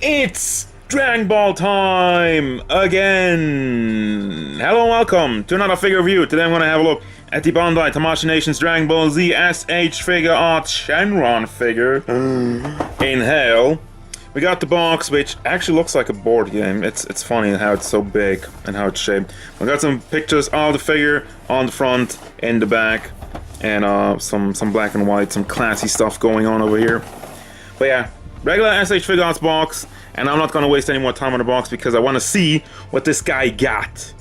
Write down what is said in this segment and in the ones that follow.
It's Dragon Ball time again! Hello and welcome to another figure review. Today I'm going to have a look at the Bandai Tamashii Nations Dragon Ball Z SH Figuarts Shenron figure in hell. We got the box, which actually looks like a board game. It's funny how it's so big and how it's shaped. We got some pictures of the figure on the front, in the back, and some black and white, some classy stuff going on over here. But yeah, regular SH Figuarts box, and I'm not gonna waste any more time on the box because I want to see what this guy got.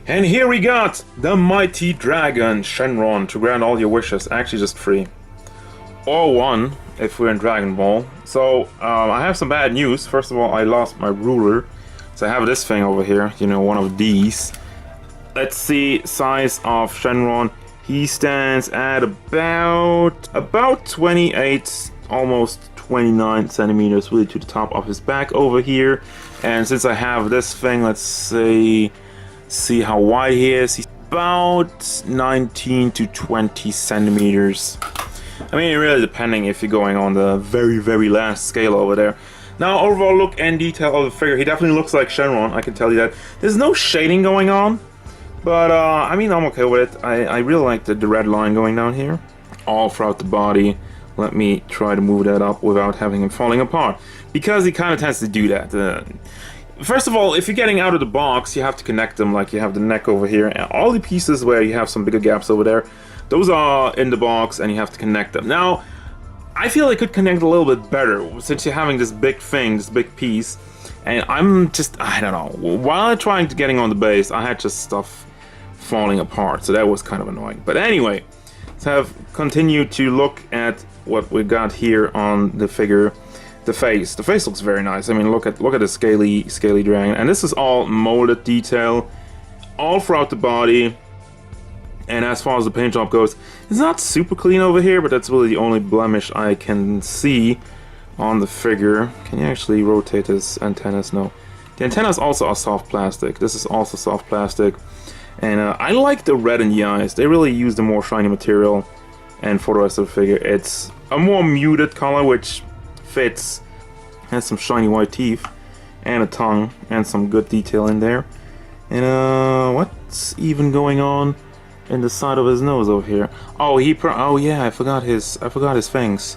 And here we got the mighty dragon Shenron to grant all your wishes. Actually, just 3. Or 1 if we're in Dragon Ball. So I have some bad news. First of all, I lost my ruler, so I have this thing over here. You know, one of these. Let's see size of Shenron. He stands at about 28, almost 29 centimeters, really to the top of his back over here. And since I have this thing, let's see how wide he is. He's about 19 to 20 centimeters. I mean, really depending if you're going on the very last scale over there. Now, overall look and detail of the figure, he definitely looks like Shenron, I can tell you that. There's no shading going on, but I mean, I'm okay with it. I really like the red line going down here, all throughout the body. Let me try to move that up without having him falling apart, because he kind of tends to do that. First of all, if you're getting out of the box, you have to connect them, like you have the neck over here, and all the pieces where you have some bigger gaps over there, those are in the box, and you have to connect them. Now, I feel they could connect a little bit better, since you're having this big thing, this big piece, and I'm just, I don't know, while trying to getting on the base, I had just stuff falling apart, so that was kind of annoying. But anyway, let's have continued to look at what we got here on the figure. The face looks very nice. I mean, look at the scaly dragon, and this is all molded detail all throughout the body. And as far as the paint job goes, it's not super clean over here, but that's really the only blemish I can see on the figure. Can you actually rotate his antennas? No. The antennas also are soft plastic. This is also soft plastic. And I like the red in the eyes. They really use the more shiny material. And for the rest of the figure, it's a more muted color, which fits. Has some shiny white teeth, and a tongue, and some good detail in there. And what's even going on in the side of his nose over here? Oh, oh yeah, I forgot his fangs.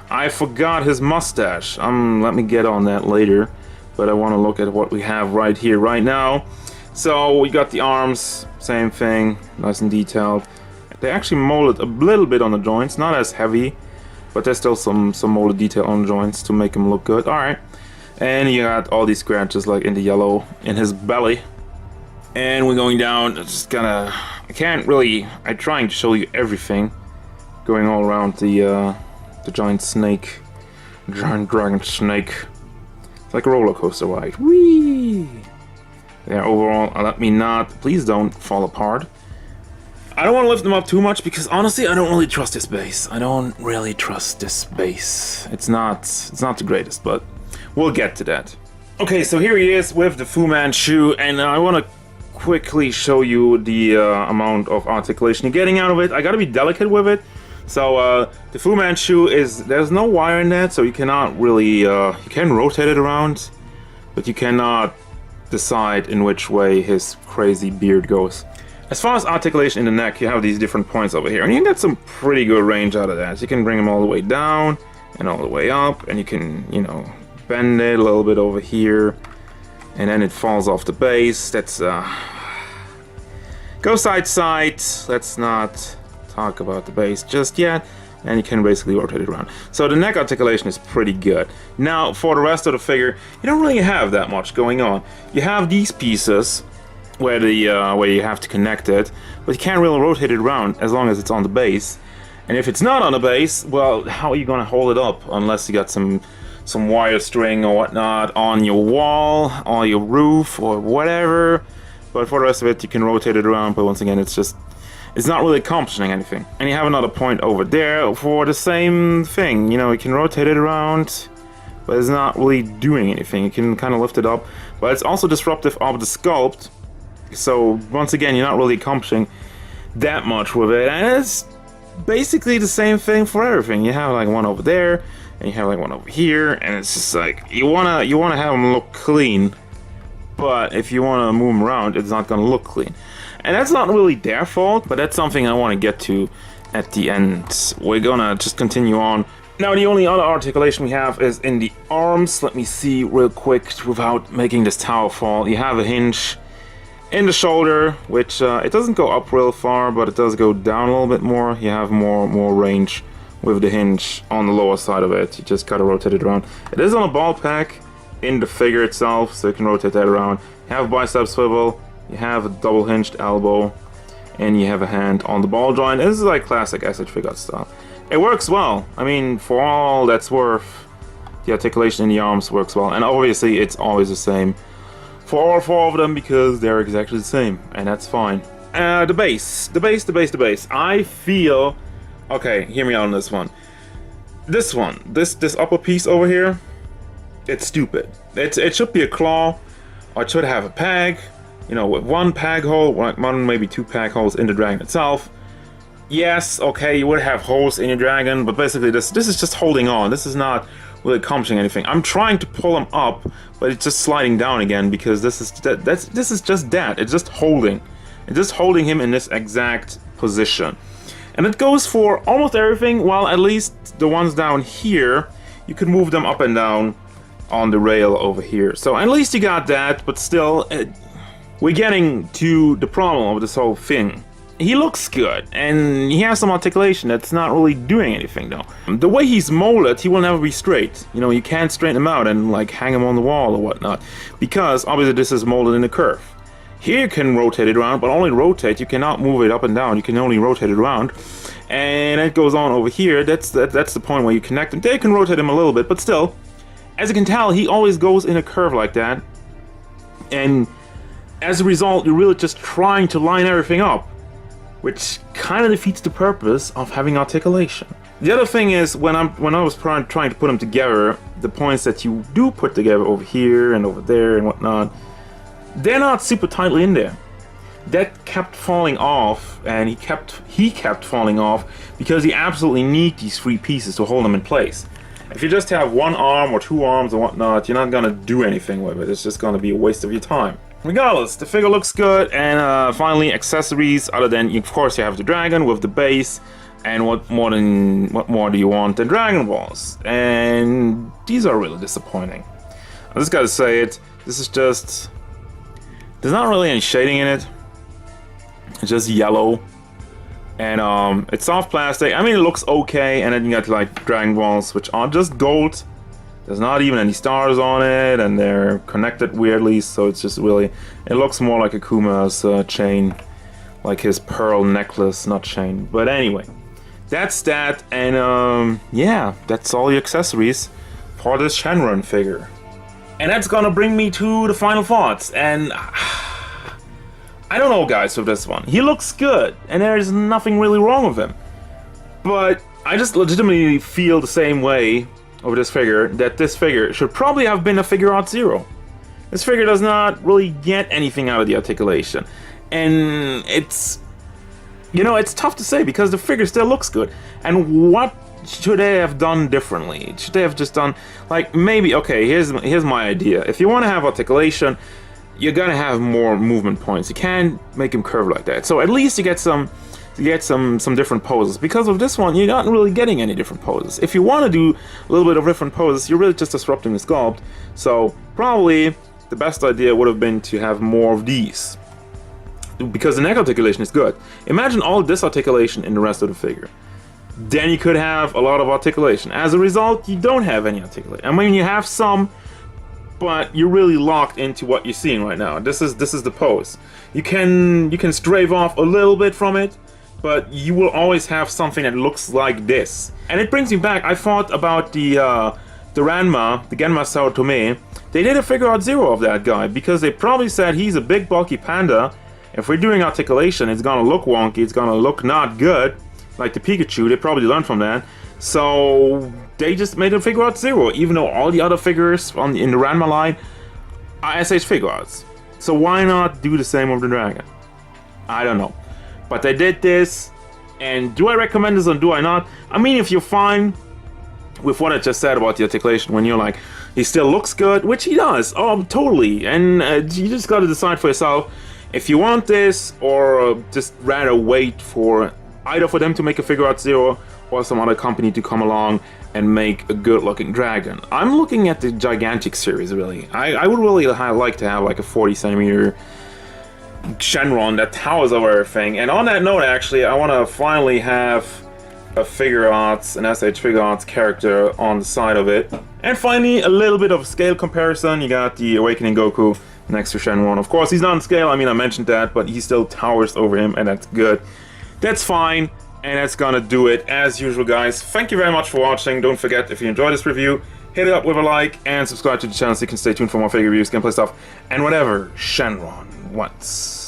I forgot his mustache. Let me get on that later, but I want to look at what we have right here, right now. So we got the arms, same thing, nice and detailed. They actually molded a little bit on the joints, not as heavy, but there's still some molded detail on the joints to make him look good. Alright, and you got all these scratches like in the yellow in his belly. And we're going down, just gonna, I'm trying to show you everything going all around the giant snake, giant dragon snake. It's like a roller coaster ride. Whee! Yeah, overall, please don't fall apart. I don't want to lift them up too much because honestly, I don't really trust this base. I don't really trust this base. It's not the greatest, but we'll get to that. Okay, so here he is with the Fu Manchu, and I want to quickly show you the amount of articulation you're getting out of it. I gotta be delicate with it. So the Fu Manchu there's no wire in that, so you cannot really, you can rotate it around, but you cannot decide in which way his crazy beard goes. As far as articulation in the neck, you have these different points over here, and you can get some pretty good range out of that. You can bring them all the way down and all the way up, and you can, you know, bend it a little bit over here, and then it falls off the base. That's go side to side. Let's not talk about the base just yet, and you can basically rotate it around. So the neck articulation is pretty good. Now for the rest of the figure, you don't really have that much going on. You have these pieces where you have to connect it, but you can't really rotate it around as long as it's on the base. And if it's not on the base, well, how are you gonna hold it up unless you got some wire string or whatnot on your wall, or your roof, or whatever. But for the rest of it, you can rotate it around, but once again, it's not really accomplishing anything. And you have another point over there for the same thing. You know, you can rotate it around, but it's not really doing anything. You can kind of lift it up, but it's also disruptive of the sculpt. So once again, you're not really accomplishing that much with it, and it's basically the same thing for everything. You have like one over there, and you have like one over here, and it's just like you wanna have them look clean, but if you wanna move them around, it's not gonna look clean, and that's not really their fault, but that's something I want to get to at the end. We're gonna just continue on. Now the only other articulation we have is in the arms. Let me see real quick without making this tower fall. You have a hinge in the shoulder, which it doesn't go up real far, but it does go down a little bit more. You have more range with the hinge on the lower side of it. You just gotta rotate it around. It is on a ball pack in the figure itself, so you can rotate that around. You have bicep swivel, you have a double hinged elbow, and you have a hand on the ball joint. This is like classic SH Figuarts style. It works well. I mean, for all that's worth, the articulation in the arms works well, and obviously it's always the same for all 4 of them because they're exactly the same, and that's fine. The base. I feel, okay, hear me out on this one. This upper piece over here, it's stupid. It should be a claw, or it should have a peg, you know, with 1 peg hole, one maybe 2 peg holes in the dragon itself. Yes, okay, you would have holes in your dragon, but basically this is just holding on. This is not really accomplishing anything. I'm trying to pull him up, but it's just sliding down again because this is just that. It's just holding. It's just holding him in this exact position. And it goes for almost everything. Well, at least the ones down here, you can move them up and down on the rail over here. So at least you got that, but still, we're getting to the problem of this whole thing. He looks good, and he has some articulation that's not really doing anything though. The way he's molded, he will never be straight. You know, you can't straighten him out and like hang him on the wall or whatnot, because obviously this is molded in a curve. Here you can rotate it around, but only rotate, you cannot move it up and down, you can only rotate it around. And it goes on over here, that's the point where you connect him. There you can rotate him a little bit, but still, as you can tell, he always goes in a curve like that. And as a result, you're really just trying to line everything up, which kind of defeats the purpose of having articulation. The other thing is, when I was trying to put them together, the points that you do put together over here and over there and whatnot, they're not super tightly in there. That kept falling off, and he kept falling off because you absolutely need these 3 pieces to hold them in place. If you just have 1 arm or 2 arms or whatnot, you're not gonna do anything with it. It's just gonna be a waste of your time. Regardless, the figure looks good, and finally accessories. Other than, of course, you have the dragon with the base, and what more do you want than Dragon Balls? And these are really disappointing. I just gotta say it. This is just, there's not really any shading in it. It's just yellow, and it's soft plastic. I mean, it looks okay, and then you got like Dragon Balls, which are just gold. There's not even any stars on it, and they're connected weirdly, so it's just really, it looks more like Akuma's chain, like his pearl necklace, not chain. But anyway, that's that, and yeah, that's all the accessories for this Shenron figure. And that's gonna bring me to the final thoughts, and I don't know, guys, with this one. He looks good, and there's nothing really wrong with him. But I just legitimately feel the same way over this figure, that this figure should probably have been a Figuarts Zero. This figure does not really get anything out of the articulation. And it's, you know, it's tough to say because the figure still looks good. And what should they have done differently? Should they have just done, like, maybe, okay, here's my idea. If you want to have articulation, you're gonna have more movement points. You can't make him curve like that. So at least you get some different poses. Because of this one, you're not really getting any different poses. If you want to do a little bit of different poses, you're really just disrupting the sculpt. So probably the best idea would have been to have more of these, because the neck articulation is good. Imagine all this articulation in the rest of the figure. Then you could have a lot of articulation. As a result, you don't have any articulation. I mean, you have some, but you're really locked into what you're seeing right now. This is the pose. You can strafe off a little bit from it, but you will always have something that looks like this. And it brings me back, I thought about the Genma Sao Tome. They did a Figuarts Zero of that guy, because they probably said he's a big bulky panda. If we're doing articulation, it's gonna look wonky, it's gonna look not good, like the Pikachu. They probably learned from that. So they just made a Figuarts Zero, even though all the other figures in the Ranma line are SH Figuarts. So why not do the same with the dragon? I don't know. But they did this, and do I recommend this or do I not? I mean, if you're fine with what I just said about the articulation, when you're like, he still looks good, which he does, oh, totally, and you just gotta decide for yourself if you want this, or just rather wait for either for them to make a Figuarts Zero, or some other company to come along and make a good-looking dragon. I'm looking at the gigantic series, really. I would really like to have like a 40cm Shenron that towers over everything. And on that note, actually, I want to finally have a Figuarts, an SH Figuarts character on the side of it. And finally, a little bit of scale comparison. You got the Awakening Goku next to Shenron. Of course, he's not on scale, I mean, I mentioned that, but he still towers over him, and that's good. That's fine, and that's gonna do it. As usual, guys, thank you very much for watching. Don't forget, if you enjoyed this review, hit it up with a like, and subscribe to the channel so you can stay tuned for more figure reviews, gameplay stuff, and whatever Shenron wants.